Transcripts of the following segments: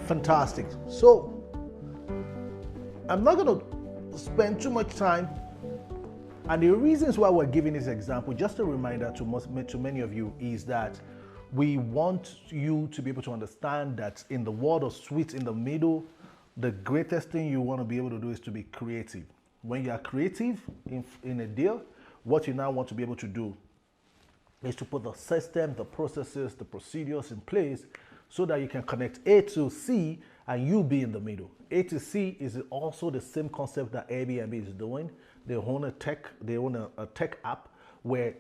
Fantastic. So I'm not going to spend too much time. And the reasons why we're giving this example, just a reminder to many of you, is that we want you to be able to understand that in the world of suites in the middle, the greatest thing you want to be able to do is to be creative. When you are creative in a deal, what you now want to be able to do is to put the system, the processes, the procedures in place so that you can connect A to C and you be in the middle. A to C is also the same concept that Airbnb is doing. They own a tech app where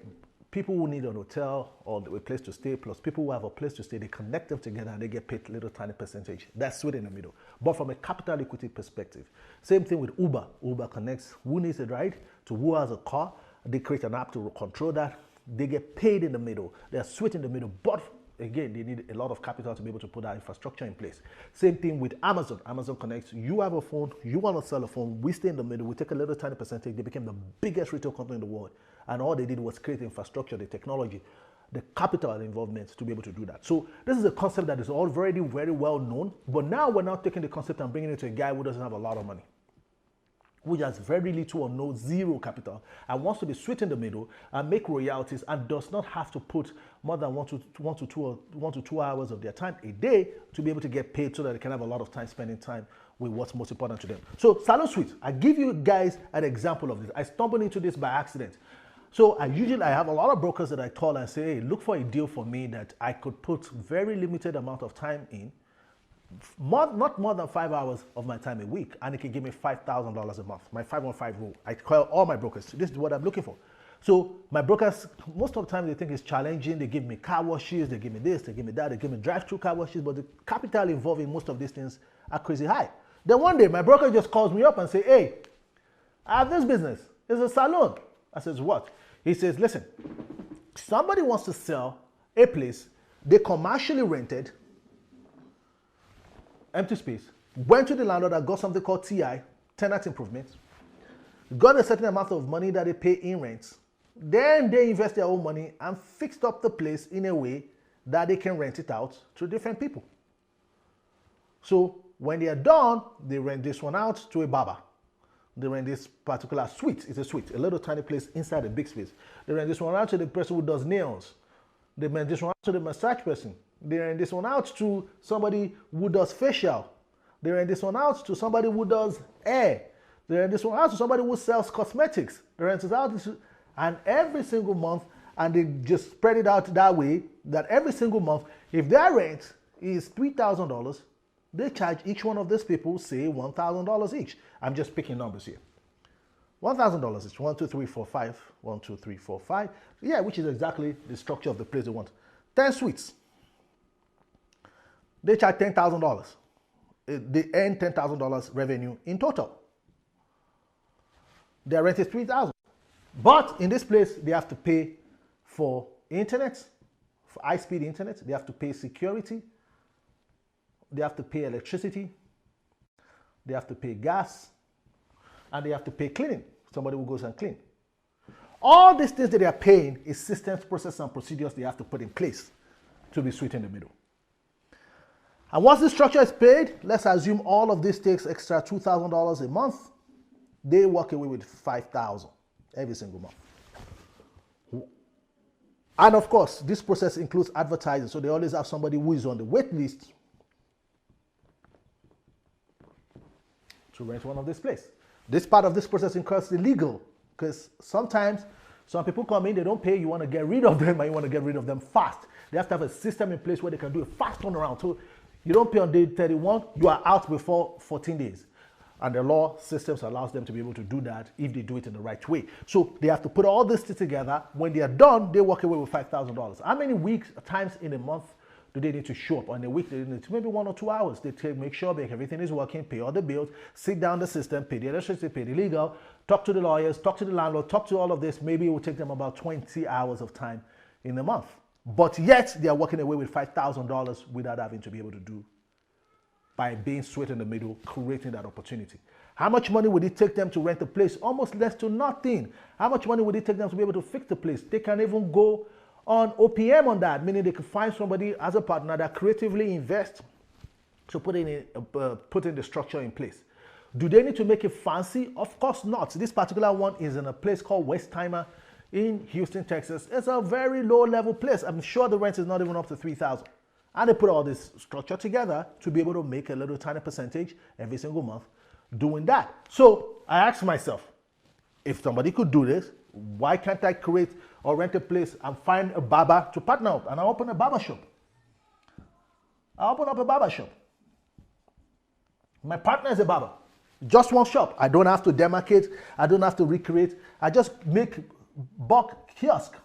people who need an hotel or a place to stay, plus people who have a place to stay, they connect them together and they get paid a little tiny percentage. That's sweet in the middle. But from a capital equity perspective, same thing with Uber. Uber connects who needs a ride to who has a car. They create an app to control that. They get paid in the middle. They're sweet in the middle. But again, they need a lot of capital to be able to put that infrastructure in place. Same thing with Amazon. Amazon connects. You have a phone. You want to sell a phone. We stay in the middle. We take a little tiny percentage. They became the biggest retail company in the world. And all they did was create the infrastructure, the technology, the capital and involvement to be able to do that. So this is a concept that is already very well known. But now we're now taking the concept and bringing it to a guy who doesn't have a lot of money, who has very little or no zero capital and wants to be sweet in the middle and make royalties and does not have to put more than 1 to 2 hours of their time a day to be able to get paid so that they can have a lot of time spending time with what's most important to them. So Salon Suite, I give you guys an example of this. I stumbled into this by accident. So I have a lot of brokers that I call and say, hey, look for a deal for me that I could put very limited amount of time in, not more than 5 hours of my time a week, and it can give me $5,000 a month. My 515 rule. I call all my brokers. This is what I'm looking for. So my brokers, most of the time they think it's challenging. They give me car washes, they give me this, they give me that, they give me drive-through car washes, but the capital involved in most of these things are crazy high. Then one day my broker just calls me up and say, hey, I have this business. It's a salon. I says, what? He says, listen, somebody wants to sell a place they commercially rented, empty space, went to the landlord and got something called TI, tenant improvements, got a certain amount of money that they pay in rents, then they invest their own money and fixed up the place in a way that they can rent it out to different people. So when they are done, they rent this one out to a barber. They rent this particular suite. It's a suite, a little tiny place inside a big space. They rent this one out to the person who does nails. They rent this one out to the massage person. They rent this one out to somebody who does facial. They rent this one out to somebody who does hair. They rent this one out to somebody who sells cosmetics. They rent it out, and every single month, and they just spread it out that way, that every single month, if their rent is $3,000, they charge each one of these people, say, $1,000 each. I'm just picking numbers here. $1,000 is 1, 2, 3, 4, 5. 1, 2, 3, 4, 5. Yeah, which is exactly the structure of the place they want. 10 suites. They charge $10,000. They earn $10,000 revenue in total. Their rent is $3,000. But in this place, they have to pay for internet, for high-speed internet. They have to pay security. They have to pay electricity. They have to pay gas. And they have to pay cleaning. Somebody who goes and clean. All these things that they are paying is systems, processes, and procedures they have to put in place to be sweet in the middle. And once the structure is paid, let's assume all of this takes extra $2,000 a month. They walk away with $5,000 every single month. And of course, this process includes advertising. So they always have somebody who is on the wait list to rent one of this place. This part of this process includes the legal, because sometimes some people come in, they don't pay, you want to get rid of them, and you want to get rid of them fast. They have to have a system in place where they can do a fast turnaround. So you don't pay on day 31, you are out before 14 days. And the law systems allows them to be able to do that if they do it in the right way. So they have to put all this together. When they are done, they walk away with $5,000. How many weeks, times in a month do they need to show up? On a week, they need to maybe 1 or 2 hours. They make sure that everything is working, pay all the bills, sit down the system, pay the electricity, pay the legal, talk to the lawyers, talk to the landlord, talk to all of this. Maybe it will take them about 20 hours of time in a month. But yet, they are walking away with $5,000 without having to be able to do by being sweet in the middle, creating that opportunity. How much money would it take them to rent a place? Almost less to nothing. How much money would it take them to be able to fix the place? They can even go on OPM on that, meaning they can find somebody as a partner that creatively invests So putting the structure in place. Do they need to make it fancy? Of course not. This particular one is in a place called Westheimer in Houston, Texas. It's a very low level place. I'm sure the rent is not even up to $3,000. And they put all this structure together to be able to make a little tiny percentage every single month doing that. So I asked myself, if somebody could do this, why can't I create or rent a place and find a barber to partner up? And I open a barber shop. I open up a barber shop. My partner is a barber. Just one shop. I don't have to demarcate. I don't have to recreate. I just make bulk kiosk.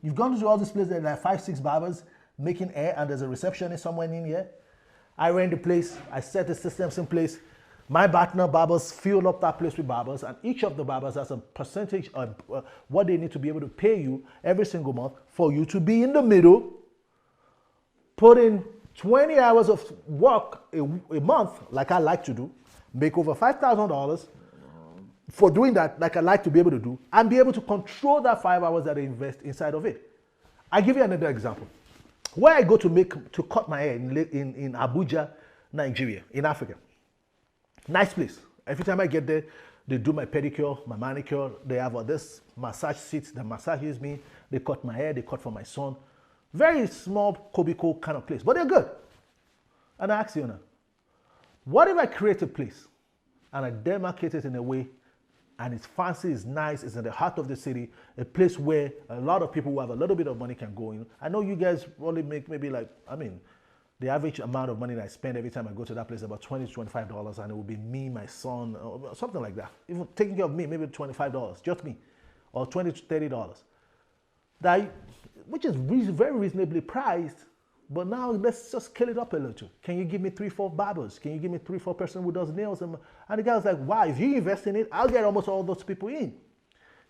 You've gone to all these places, there are like 5, 6 barbers making air, and there's a receptionist somewhere in here. I rent the place. I set the systems in place. My partner barbers fill up that place with barbers, and each of the barbers has a percentage of what they need to be able to pay you every single month for you to be in the middle, put in 20 hours of work a month, like I like to do, make over $5,000 for doing that, like I like to be able to do, and be able to control that 5 hours that I invest inside of it. I'll give you another example. Where I go to cut my hair in Abuja, Nigeria, in Africa. Nice place. Every time I get there, they do my pedicure, my manicure. They have this massage seats that massages me. They cut my hair. They cut for my son. Very small, cubicle kind of place, but they're good. And I asked the owner, what if I create a place and I demarcate it in a way and it's fancy, it's nice, it's in the heart of the city, a place where a lot of people who have a little bit of money can go in. I know you guys only make maybe the average amount of money that I spend every time I go to that place is about $20 to $25, and it will be me, my son, or something like that. Even taking care of me, maybe $25, just me, or $20 to $30. Which is very reasonably priced, but now let's just scale it up a little. Can you give me 3, 4 barbers? Can you give me 3, 4 person who does nails? And the guy was like, wow, if you invest in it, I'll get almost all those people in.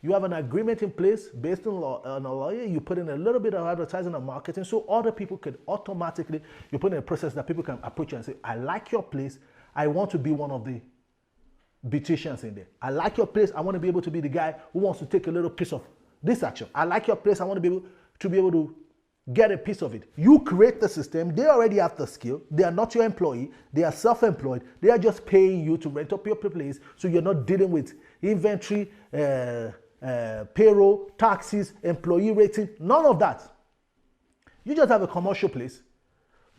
You have an agreement in place based on a lawyer. You put in a little bit of advertising and marketing so other people could automatically, you put in a process that people can approach you and say, I like your place. I want to be one of the beauticians in there. I like your place. I want to be able to be the guy who wants to take a little piece of this action. I like your place. I want to be able to get a piece of it. You create the system. They already have the skill. They are not your employee. They are self-employed. They are just paying you to rent up your place, so you're not dealing with inventory, payroll, taxes, employee rating, none of that. You just have a commercial place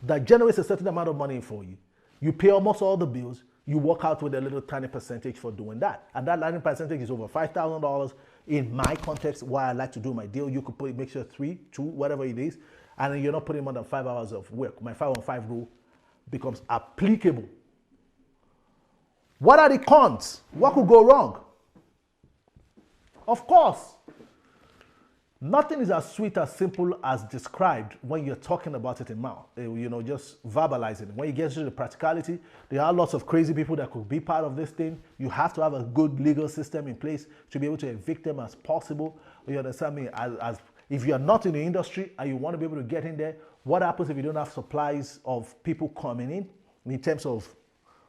that generates a certain amount of money for you. You pay almost all the bills. You walk out with a little tiny percentage for doing that. And that tiny percentage is over $5,000 in my context, why I like to do my deal. You could make sure 3, 2, whatever it is, and you're not putting more than 5 hours of work. My 5-on-5 rule becomes applicable. What are the cons? What could go wrong? Of course, nothing is as sweet, as simple as described when you're talking about it in mouth, just verbalizing it. When you get to the practicality, there are lots of crazy people that could be part of this thing. You have to have a good legal system in place to be able to evict them as possible. You understand me? As if you're not in the industry and you want to be able to get in there, what happens if you don't have supplies of people coming in terms of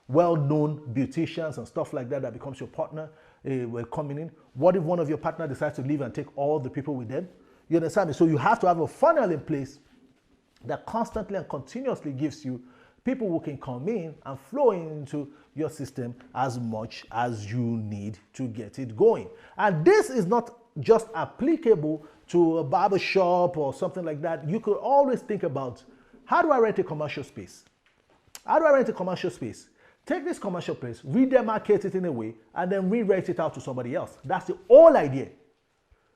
well-known beauticians and stuff like that becomes your partner? Were coming in. What if one of your partners decides to leave and take all the people with them? You understand me? So you have to have a funnel in place that constantly and continuously gives you people who can come in and flow into your system as much as you need to get it going. And this is not just applicable to a barber shop or something like that. You could always think about, how do I rent a commercial space? How do I rent a commercial space? Take this commercial place, redemarcate it in a way, and then re-rent it out to somebody else. That's the whole idea.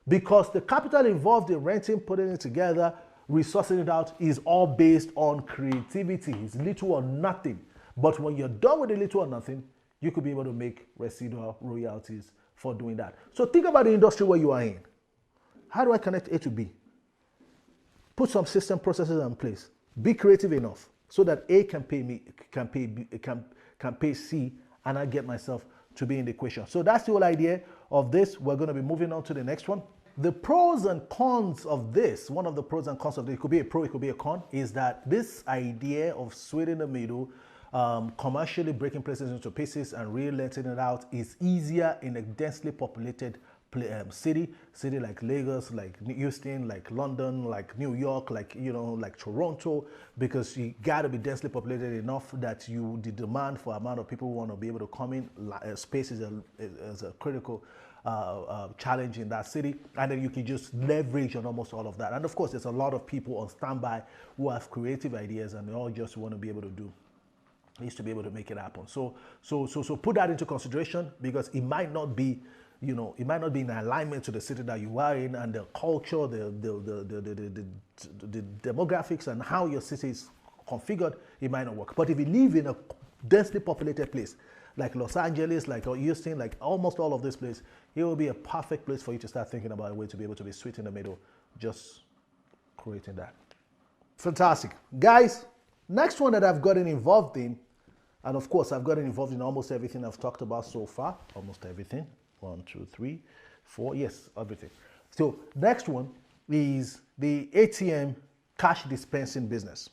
Because the capital involved in renting, putting it together, resourcing it out is all based on creativity. It's little or nothing. But when you're done with the little or nothing, you could be able to make residual royalties for doing that. So think about the industry where you are in. How do I connect A to B? Put some system processes in place. Be creative enough so that A can pay me, can pay C, and I get myself to be in the equation. So that's the whole idea of this. We're going to be moving on to the next one. The pros and cons of this, one of the pros and cons of this, it could be a pro, it could be a con, is that this idea of sweet in the middle, commercially breaking places into pieces and re-renting it out is easier in a densely populated city like Lagos, like Houston, like London, like New York, like like Toronto, because you got to be densely populated enough that the demand for amount of people who want to be able to come in, space is a critical challenge in that city, and then you can just leverage on almost all of that. And of course, there's a lot of people on standby who have creative ideas, and they all just want to be able to do is to be able to make it happen. So put that into consideration, because it might not be, it might not be in alignment to the city that you are in, and the culture, the demographics, and how your city is configured. It might not work. But if you live in a densely populated place like Los Angeles, like Houston, like almost all of this place, it will be a perfect place for you to start thinking about a way to be able to be sweet in the middle, just creating that. Fantastic. Guys, next one that I've gotten involved in, and of course, I've gotten involved in almost everything I've talked about so far. Almost everything. 1, 2, 3, 4. Yes, everything. So next one is the ATM cash dispensing business.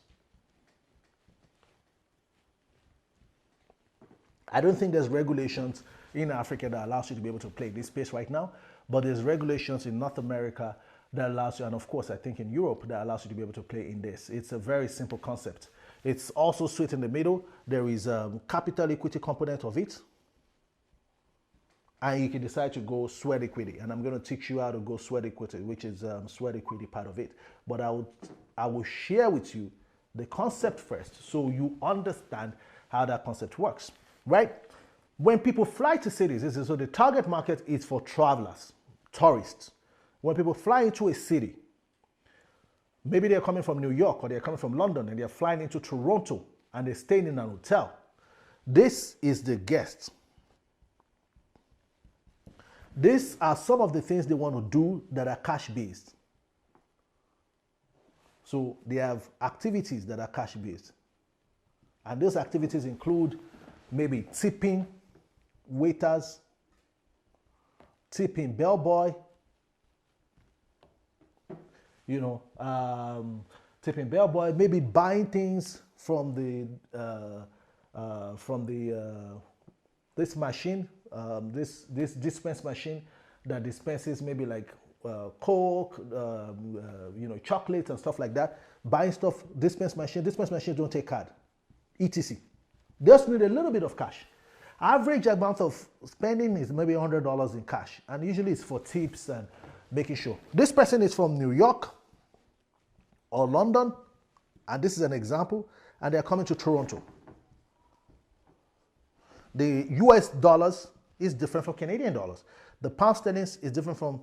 I don't think there's regulations in Africa that allows you to be able to play this space right now, but there's regulations in North America that allows you, and of course, I think in Europe, that allows you to be able to play in this. It's a very simple concept. It's also sweet in the middle. There is a capital equity component of it. And you can decide to go sweat equity. And I'm going to teach you how to go sweat equity, which is sweat equity part of it. But I will share with you the concept first, so you understand how that concept works, right? When people fly to cities, so the target market is for travelers, tourists. When people fly into a city, maybe they're coming from New York, or they're coming from London, and they're flying into Toronto, and they're staying in an hotel. This is the guest. These are some of the things they want to do that are cash-based. So they have activities that are cash-based. And those activities include maybe tipping waiters, tipping bellboy, tipping bellboy, maybe buying things from this machine, this dispense machine that dispenses maybe like Coke, chocolate and stuff like that. Buying stuff, dispense machines don't take card, etc. Just need a little bit of cash. Average amount of spending is maybe $100 in cash, and usually it's for tips and making sure. This person is from New York or London, and this is an example, and they're coming to Toronto. The US dollars is different from Canadian dollars. The pound sterling is different from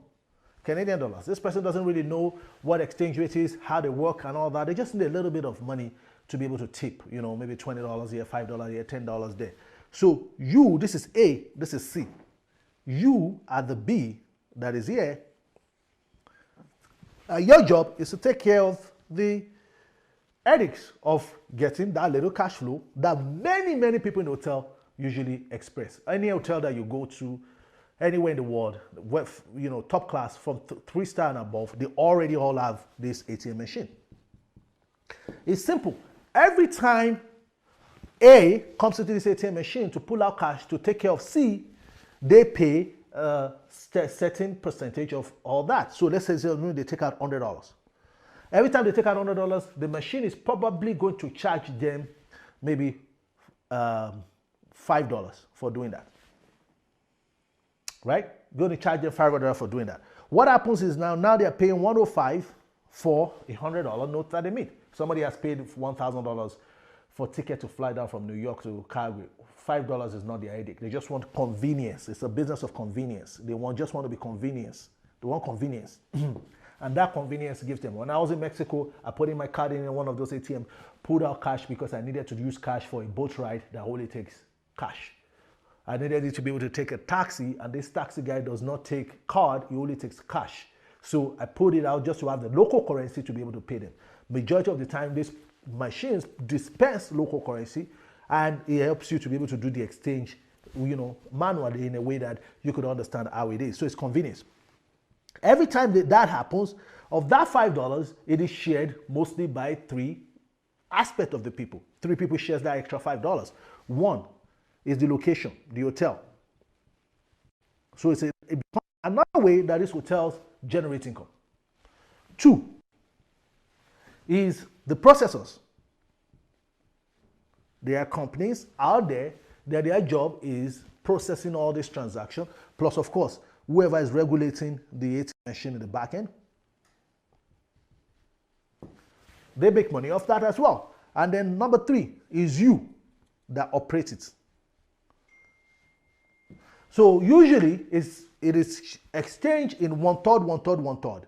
Canadian dollars. This person doesn't really know what exchange rate is, how they work and all that. They just need a little bit of money to be able to tip, maybe $20 here, $5 here, $10 there. So this is A, this is C. You are the B that is here. Your job is to take care of the headaches of getting that little cash flow that many, many people in the hotel usually express. Any hotel that you go to, anywhere in the world, top class from 3-star and above, they already all have this ATM machine. It's simple. Every time A comes into this ATM machine to pull out cash to take care of C, they pay a certain percentage of all that. So let's say they take out $100. Every time they take out $100, the machine is probably going to charge them maybe $5 for doing that. Right? Going to charge them $500 for doing that. What happens is now they're paying $105 for a $100 note that they meet. Somebody has paid $1,000 for a ticket to fly down from New York to Calgary. $5 is not their headache. They just want convenience. It's a business of convenience. They just want to be convenience. They want convenience. And that convenience gives them. When I was in Mexico, I put in my card in one of those ATM, pulled out cash because I needed to use cash for a boat ride that only takes cash. I needed it to be able to take a taxi, and this taxi guy does not take card, he only takes cash. So I put it out just to have the local currency to be able to pay them. Majority of the time, these machines dispense local currency, and it helps you to be able to do the exchange, manually in a way that you could understand how it is. So it's convenience. Every time that happens, of that $5, it is shared mostly by 3 aspects of the people. 3 people share that extra $5. One is the location, the hotel. So it's a another way that these hotels generate income. Two is the processors. There are companies out there that their job is processing all these transactions, plus, of course, whoever is regulating the ATM machine in the back end. They make money off that as well. And then number three is you that operate it. So usually it is exchanged in one third.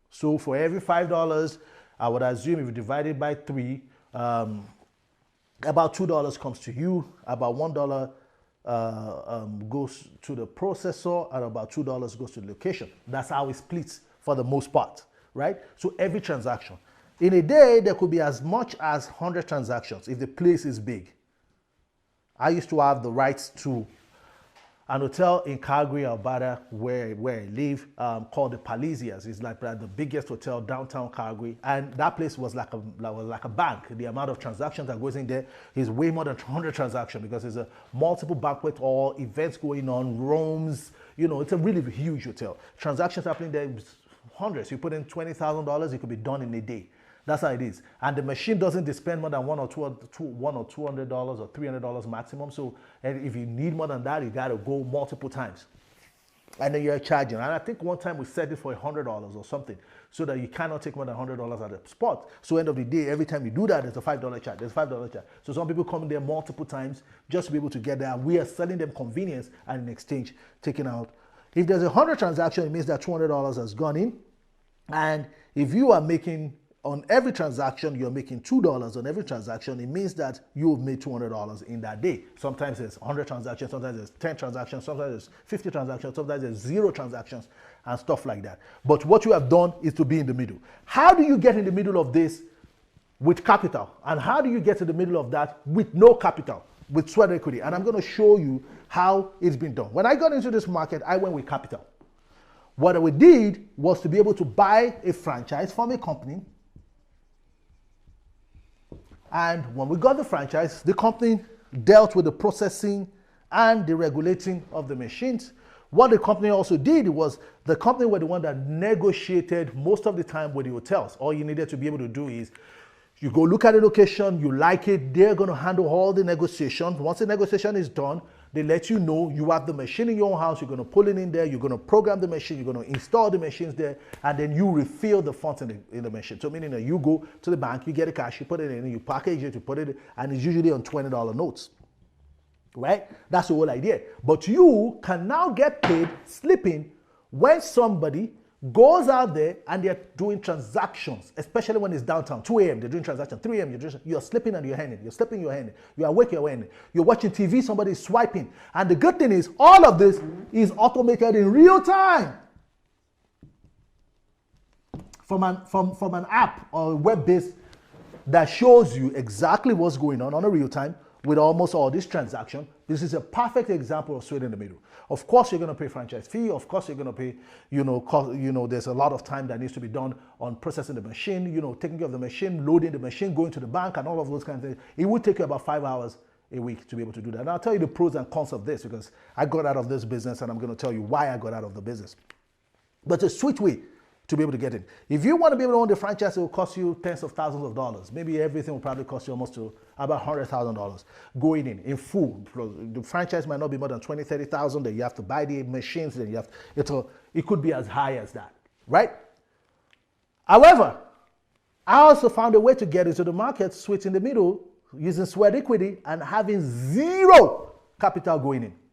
So for every $5, I would assume if you divide it by 3, about $2 comes to you, about $1 goes to the processor, and about $2 goes to the location. That's how it splits for the most part, right? So every transaction. In a day, there could be as much as 100 transactions if the place is big. I used to have the rights to an hotel in Calgary, Alberta, where I live, called the Palacios. It's like the biggest hotel downtown Calgary, and that place was like a bank. The amount of transactions that goes in there is way more than 100 transactions because there's a multiple banquet hall, events going on, rooms. You know, it's a really huge hotel. Transactions happening there, hundreds. You put in $20,000, it could be done in a day. That's how it is. And the machine doesn't dispense more than $100 or $300 maximum. So if you need more than that, you got to go multiple times. And then you're charging. And I think one time we set it for $100 or something so that you cannot take more than $100 at a spot. So end of the day, every time you do that, there's a $5 charge. There's a $5 charge. So some people come in there multiple times just to be able to get there. And we are selling them convenience and in exchange, taking out. If there's 100 transactions, it means that $200 has gone in. And if you are making on every transaction, you're making $2 on every transaction. It means that you've made $200 in that day. Sometimes there's 100 transactions, sometimes there's 10 transactions, sometimes there's 50 transactions, sometimes there's 0 transactions and stuff like that. But what you have done is to be in the middle. How do you get in the middle of this with capital? And how do you get to the middle of that with no capital, with sweat equity? And I'm going to show you how it's been done. When I got into this market, I went with capital. What we did was to be able to buy a franchise from a company. And when we got the franchise, the company dealt with the processing and the regulating of the machines. What the company also did was the company were the one that negotiated most of the time with the hotels. All you needed to be able to do is you go look at the location, you like it, they're going to handle all the negotiation. Once the negotiation is done, they let you know you have the machine in your own house, you're going to pull it in there, you're going to program the machine, you're going to install the machines there, and then you refill the funds in the machine. So meaning that you go to the bank, you get a cash, you put it in, you package it, you put it in, and it's usually on $20 notes. Right? That's the whole idea. But you can now get paid sleeping when somebody goes out there and they're doing transactions, especially when it's downtown, 2 a.m., they're doing transactions, 3 a.m., you're sleeping and you're handing, you're sleeping, you're handing, you're awake, you're handing, you're watching TV, somebody's swiping. And the good thing is, all of this is automated in real time from an app or web-based that shows you exactly what's going on a real time with almost all this transaction. This is a perfect example of sweat in the middle. Of course, you're going to pay franchise fee. Of course, you're going to pay, there's a lot of time that needs to be done on processing the machine, taking care of the machine, loading the machine, going to the bank, and all of those kinds of things. It would take you about 5 hours a week to be able to do that. And I'll tell you the pros and cons of this because I got out of this business and I'm going to tell you why I got out of the business. But it's a sweet way to be able to get in. If you want to be able to own the franchise, it will cost you tens of thousands of dollars. Maybe everything will probably cost you almost to about $100,000 going in full. The franchise might not be more than $20,000, $30,000. Then you have to buy the machines. Then you have it could be as high as that, right? However, I also found a way to get into the market, switch in the middle, using sweat equity and having 0 capital going in.